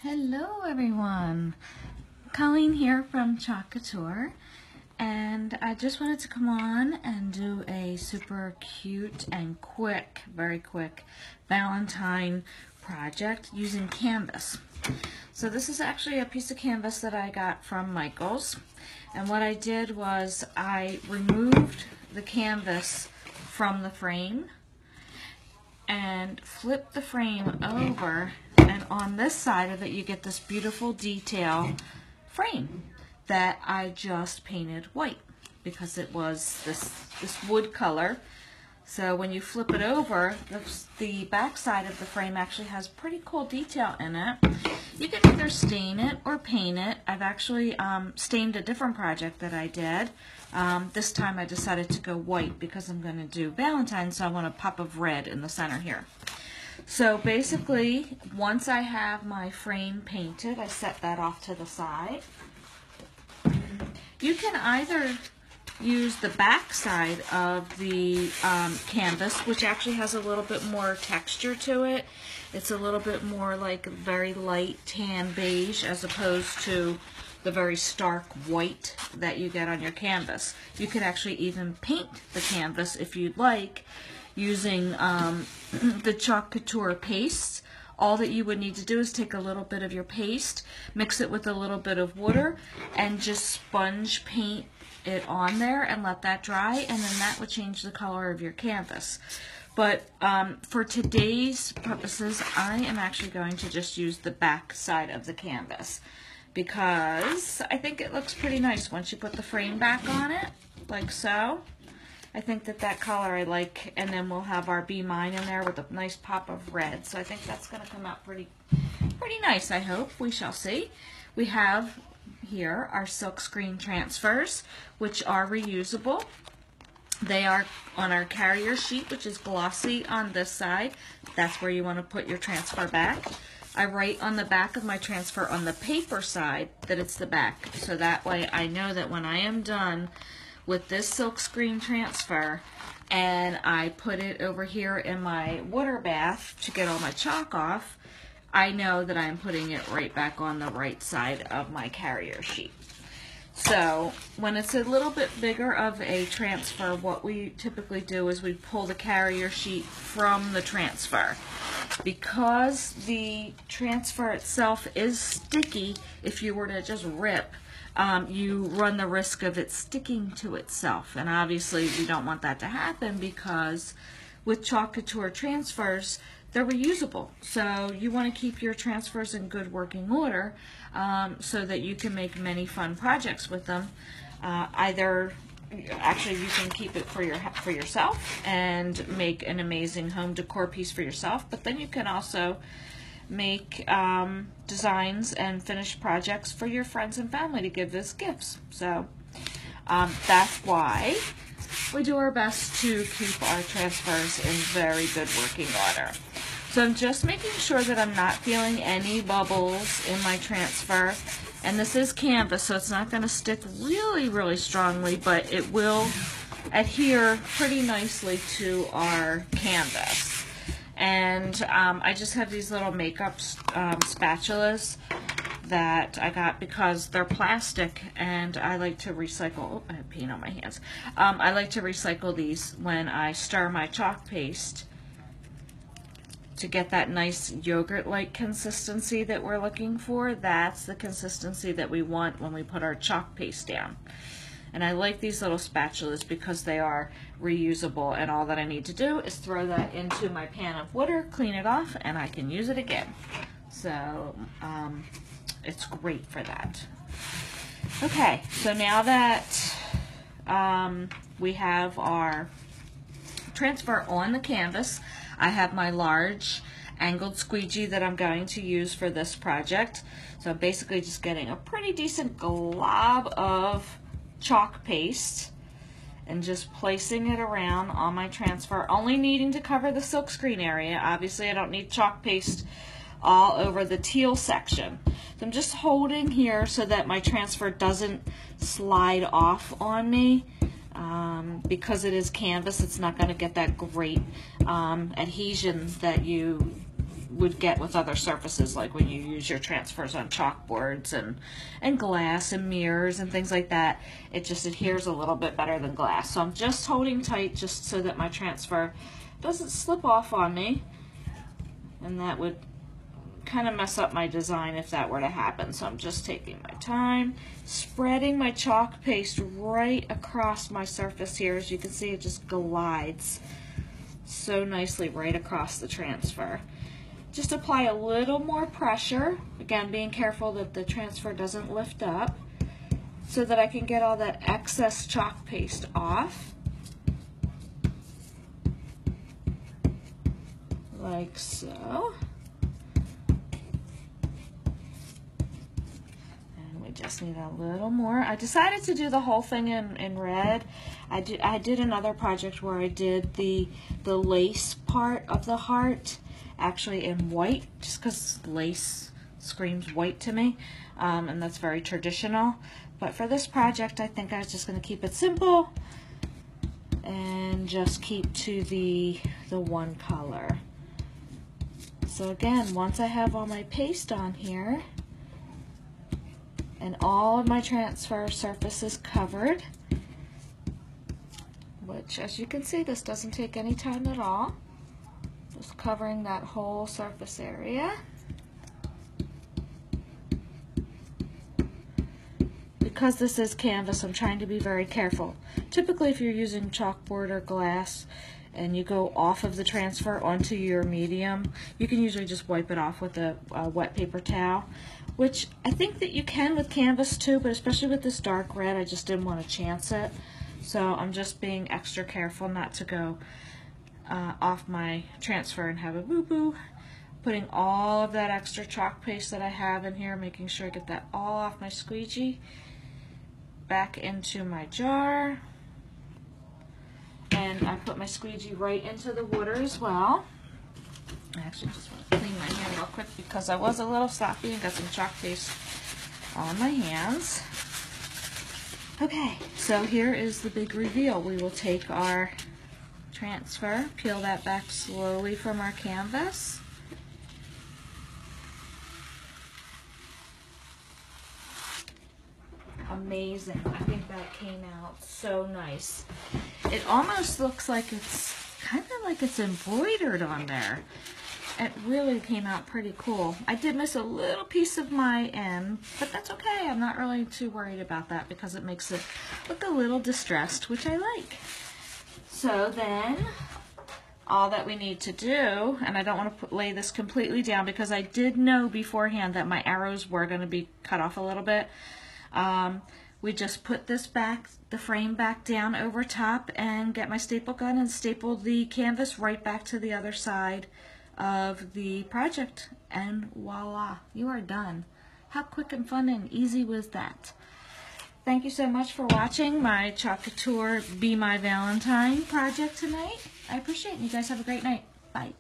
Hello everyone, Colleen here from Chalk Couture, and I just wanted to come on and do a super cute and quick, very quick Valentine project using canvas. So this is actually a piece of canvas that I got from Michael's, and what I did was I removed the canvas from the frame and flip the frame over, and on this side of it you get this beautiful detail frame that I just painted white because it was this wood color. So when you flip it over, the back side of the frame actually has pretty cool detail in it. You can either stain it or paint it. I've actually stained a different project that I did. This time I decided to go white because I'm going to do Valentine's, so I want a pop of red in the center here. So basically, once I have my frame painted, I set that off to the side. You can either use the back side of the canvas, which actually has a little bit more texture to it. It's a little bit more like very light tan beige as opposed to the very stark white that you get on your canvas. You could actually even paint the canvas if you'd like using the Chalk Couture paste. All that you would need to do is take a little bit of your paste, mix it with a little bit of water, and just sponge paint it on there and let that dry, and then that would change the color of your canvas. But for today's purposes, I am actually going to just use the back side of the canvas because I think it looks pretty nice once you put the frame back on it, like so. I think that color I like, and then we'll have our Be Mine in there with a nice pop of red. So I think that's going to come out pretty nice, I hope. We shall see. We have here our silk screen transfers, which are reusable. They are on our carrier sheet, which is glossy on this side. That's where you want to put your transfer back. I write on the back of my transfer on the paper side that it's the back, so that way I know that when I am done with this silk screen transfer and I put it over here in my water bath to get all my chalk off, I know that I'm putting it right back on the right side of my carrier sheet. So when it's a little bit bigger of a transfer, what we typically do is we pull the carrier sheet from the transfer. Because the transfer itself is sticky, if you were to just rip, you run the risk of it sticking to itself. And obviously we don't want that to happen because with Chalk Couture transfers, they're reusable. So you want to keep your transfers in good working order so that you can make many fun projects with them. Actually, you can keep it for yourself and make an amazing home decor piece for yourself, but then you can also make designs and finished projects for your friends and family to give as gifts. So that's why we do our best to keep our transfers in very good working order. So I'm just making sure that I'm not feeling any bubbles in my transfer. And this is canvas, so it's not going to stick really strongly, but it will adhere pretty nicely to our canvas. And I just have these little makeup spatulas that I got because they're plastic and I like to recycle. Oh, I have paint on my hands. I like to recycle these when I stir my chalk paste to get that nice yogurt-like consistency that we're looking for. That's the consistency that we want when we put our chalk paste down. And I like these little spatulas because they are reusable, and all that I need to do is throw that into my pan of water, clean it off, and I can use it again. So it's great for that. Okay, so now that we have our transfer on the canvas, I have my large angled squeegee that I'm going to use for this project. So I'm basically just getting a pretty decent glob of chalk paste and just placing it around on my transfer, only needing to cover the silkscreen area. Obviously I don't need chalk paste all over the teal section. So I'm just holding here so that my transfer doesn't slide off on me. Because it is canvas, it's not going to get that great adhesion that you would get with other surfaces, like when you use your transfers on chalkboards and glass and mirrors and things like that. It just adheres a little bit better than glass. So I'm just holding tight just so that my transfer doesn't slip off on me, and that would kind of mess up my design if that were to happen. So I'm just taking my time, spreading my chalk paste right across my surface here. As you can see, it just glides so nicely right across the transfer. Just apply a little more pressure, again being careful that the transfer doesn't lift up, so that I can get all that excess chalk paste off, like so. Just need a little more. I decided to do the whole thing in red. I did another project where I did the lace part of the heart actually in white, just because lace screams white to me, and that's very traditional. But for this project, I think I was just going to keep it simple and just keep to the one color. So again, once I have all my paste on here and all of my transfer surfaces covered, which as you can see, this doesn't take any time at all, just covering that whole surface area. Because this is canvas, I'm trying to be very careful. Typically if you're using chalkboard or glass and you go off of the transfer onto your medium, you can usually just wipe it off with a wet paper towel, which I think that you can with canvas too, but especially with this dark red, I just didn't want to chance it. So I'm just being extra careful not to go off my transfer and have a boo-boo. Putting all of that extra chalk paste that I have in here, making sure I get that all off my squeegee, back into my jar. And I put my squeegee right into the water as well. I actually just want to clean my hand real quick because I was a little sloppy and got some chalk paste on my hands. Okay, so here is the big reveal. We will take our transfer, peel that back slowly from our canvas. Amazing. I think that came out so nice. It almost looks like it's kind of like it's embroidered on there. It really came out pretty cool. I did miss a little piece of my end, but that's okay. I'm not really too worried about that because it makes it look a little distressed, which I like. So then all that we need to do, and I don't want to lay this completely down because I did know beforehand that my arrows were going to be cut off a little bit. We just put this back, the frame back down over top, and get my staple gun and staple the canvas right back to the other side of the project, and voila, you are done. How quick and fun and easy was that? Thank you so much for watching my Chalk Couture Be My Valentine project tonight. I appreciate it. You guys have a great night. Bye.